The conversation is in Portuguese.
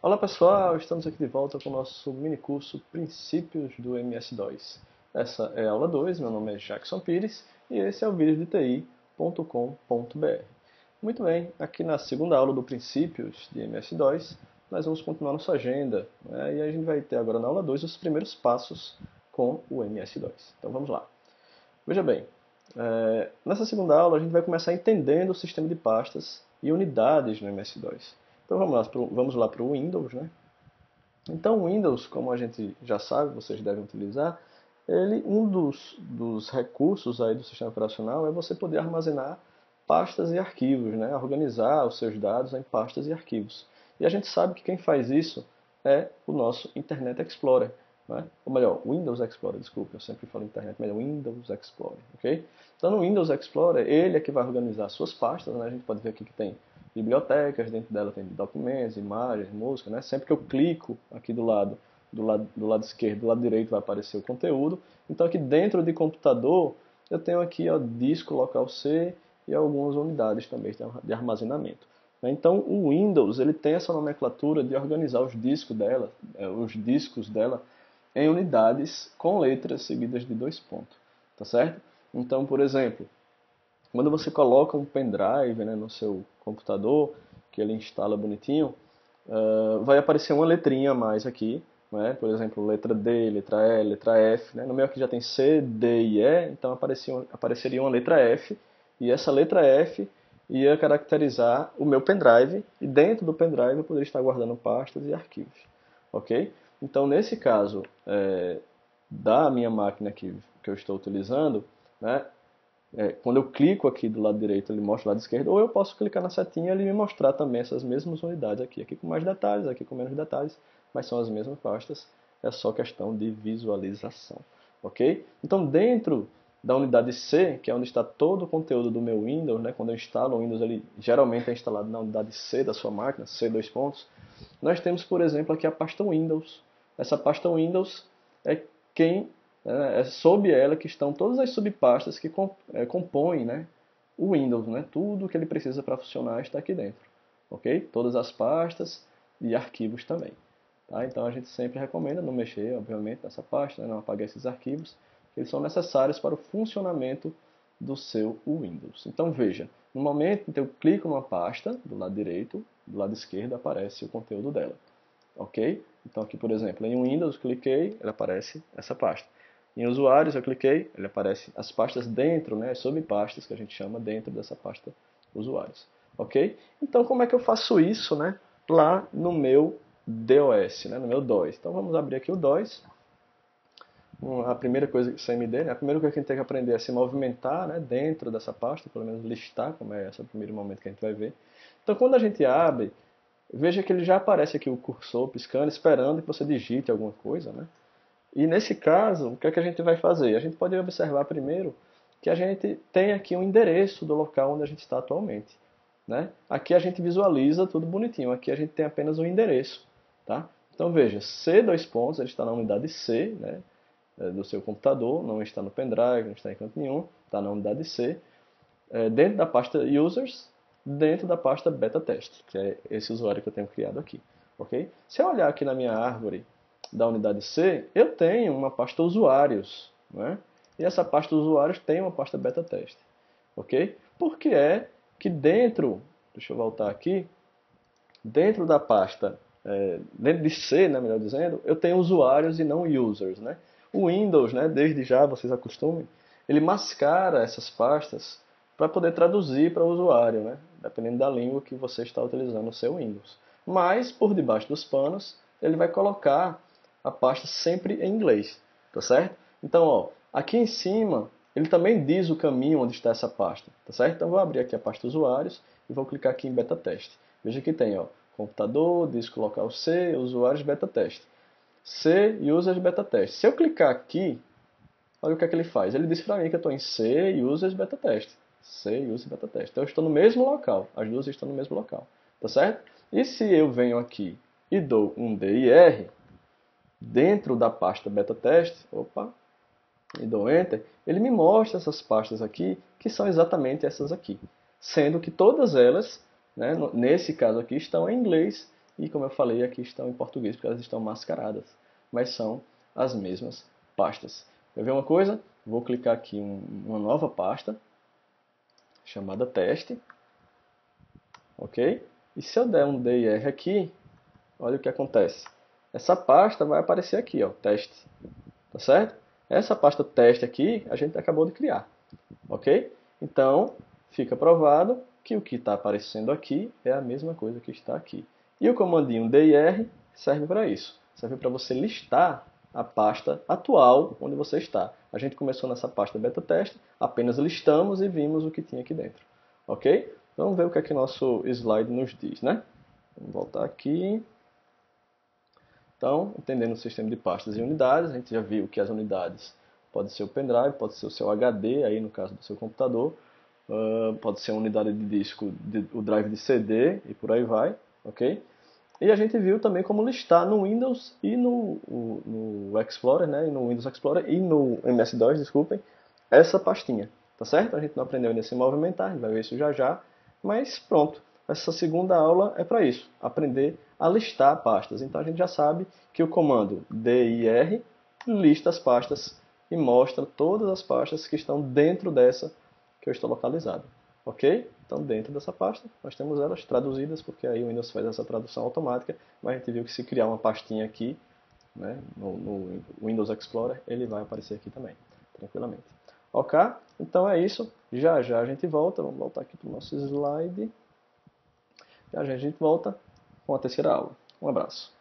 Olá pessoal, estamos aqui de volta com o nosso mini curso Princípios do MS-DOS. Essa é a aula 2, meu nome é Jackson Pires e esse é o vídeo de ti.com.br. Muito bem, aqui na segunda aula do Princípios de MS-DOS, nós vamos continuar nossa agenda, né? E a gente vai ter agora na aula 2 os primeiros passos com o MS-DOS. Então vamos lá. Veja bem, nessa segunda aula a gente vai começar entendendo o sistema de pastas e unidades no MS-DOS. Então vamos lá para o Windows, né? Então o Windows, como a gente já sabe, vocês devem utilizar, um dos recursos aí do sistema operacional é você poder armazenar pastas e arquivos, né? Organizar os seus dados em pastas e arquivos. E a gente sabe que quem faz isso é o nosso Internet Explorer. Né? Ou melhor, Windows Explorer, desculpa, eu sempre falo Internet, mas é Windows Explorer, ok? Então no Windows Explorer, ele é que vai organizar suas pastas, né? A gente pode ver aqui que tem bibliotecas, dentro dela tem documentos, imagens, música, né? Sempre que eu clico aqui do lado esquerdo, do lado direito vai aparecer o conteúdo. Então aqui dentro de computador, eu tenho aqui ó, disco local C e algumas unidades também de armazenamento. Então o Windows ele tem essa nomenclatura de organizar os discos dela em unidades com letras seguidas de 2 pontos, tá certo? Então, por exemplo, quando você coloca um pendrive, né, no seu computador, que ele instala bonitinho, vai aparecer uma letrinha a mais aqui, né? Por exemplo, letra D, letra E, letra F. Né? No meu aqui já tem C, D e E, então apareceria uma letra F, e essa letra F ia caracterizar o meu pendrive, e dentro do pendrive eu poderia estar guardando pastas e arquivos. Ok? Então, nesse caso da minha máquina que eu estou utilizando, né, quando eu clico aqui do lado direito, ele mostra o lado esquerdo, ou eu posso clicar na setinha e ele me mostrar também essas mesmas unidades aqui. Aqui com mais detalhes, aqui com menos detalhes, mas são as mesmas pastas, é só questão de visualização. Ok? Então, dentro da unidade C, que é onde está todo o conteúdo do meu Windows, né? Quando eu instalo o Windows, ele geralmente é instalado na unidade C da sua máquina, C dois pontos. Nós temos, por exemplo, aqui a pasta Windows. Essa pasta Windows é sob ela que estão todas as subpastas que compõem, né, o Windows. Né? Tudo que ele precisa para funcionar está aqui dentro. Ok? Todas as pastas e arquivos também. Tá? Então a gente sempre recomenda não mexer, obviamente, nessa pasta, né? Não apagar esses arquivos, que eles são necessários para o funcionamento do seu Windows. Então veja, no momento que eu clico numa pasta, do lado direito, do lado esquerdo aparece o conteúdo dela. Ok? Então aqui, por exemplo, em Windows, cliquei, ele aparece essa pasta. Em usuários, eu cliquei, ele aparece as pastas dentro, né, as subpastas que a gente chama dentro dessa pasta usuários. Ok? Então, como é que eu faço isso, né, lá no meu DOS, né, no meu DOS? Então, vamos abrir aqui o DOS. A primeira coisa, CMD, né, a primeira coisa que a gente tem que aprender é se movimentar, né, dentro dessa pasta, pelo menos listar, como é esse o primeiro momento que a gente vai ver. Então, quando a gente abre, veja que ele já aparece aqui o cursor piscando, esperando que você digite alguma coisa, né? E nesse caso, o que é que a gente vai fazer? A gente pode observar primeiro que a gente tem aqui um endereço do local onde a gente está atualmente. Né? Aqui a gente visualiza tudo bonitinho, aqui a gente tem apenas um endereço. Tá? Então veja, C dois pontos, ele está na unidade C, né, do seu computador, não está no pendrive, não está em canto nenhum, está na unidade C, dentro da pasta Users, dentro da pasta Beta Test, que é esse usuário que eu tenho criado aqui. Okay? Se eu olhar aqui na minha árvore da unidade C, eu tenho uma pasta usuários, né? E essa pasta usuários tem uma pasta beta teste, ok? Porque é que dentro, deixa eu voltar aqui, dentro da pasta, dentro de C, né, melhor dizendo, eu tenho usuários e não users, né? O Windows, né, desde já vocês acostumem, ele mascara essas pastas para poder traduzir para o usuário, né? Dependendo da língua que você está utilizando no seu Windows. Mas, por debaixo dos panos, ele vai colocar a pasta sempre em inglês, tá certo? Então, ó, aqui em cima, ele também diz o caminho onde está essa pasta, tá certo? Então, vou abrir aqui a pasta usuários e vou clicar aqui em beta teste. Veja que tem, ó, computador, disco local C, usuários, beta teste. C, users, beta teste. Se eu clicar aqui, olha o que é que ele faz. Ele diz para mim que eu estou em C, users, beta teste. C, users, beta teste. Então, eu estou no mesmo local. As duas estão no mesmo local, tá certo? E se eu venho aqui e dou um dir, dentro da pasta beta teste, e dou enter, ele me mostra essas pastas aqui, que são exatamente essas aqui. Sendo que todas elas, né, nesse caso aqui, estão em inglês e, como eu falei, aqui estão em português porque elas estão mascaradas, mas são as mesmas pastas. Quer ver uma coisa? Vou clicar aqui em uma nova pasta, chamada teste, ok? E se eu der um dir aqui, olha o que acontece. Essa pasta vai aparecer aqui, ó, teste, tá certo? Essa pasta teste aqui, a gente acabou de criar, ok? Então, fica provado que o que está aparecendo aqui é a mesma coisa que está aqui. E o comandinho dir serve para isso. Serve para você listar a pasta atual onde você está. A gente começou nessa pasta beta teste, apenas listamos e vimos o que tinha aqui dentro. Ok? Vamos ver o que é que nosso slide nos diz, né? Vamos voltar aqui. Então, entendendo o sistema de pastas e unidades, a gente já viu que as unidades pode ser o pendrive, pode ser o seu HD, aí no caso do seu computador, pode ser uma unidade de disco, o drive de CD e por aí vai, ok? E a gente viu também como listar no Windows e no Explorer, né? E no Windows Explorer e no MS-DOS, desculpem, essa pastinha, tá certo? A gente não aprendeu ainda a se movimentar, a gente vai ver isso já já, mas pronto. Essa segunda aula é para isso, aprender a listar pastas. Então a gente já sabe que o comando dir lista as pastas e mostra todas as pastas que estão dentro dessa que eu estou localizado. Ok? Então dentro dessa pasta nós temos elas traduzidas, porque aí o Windows faz essa tradução automática, mas a gente viu que se criar uma pastinha aqui, né, no Windows Explorer, ele vai aparecer aqui também, tranquilamente. Ok? Então é isso. Já já a gente volta. Vamos voltar aqui para o nosso slide. Já já a gente volta com a terceira aula. Um abraço.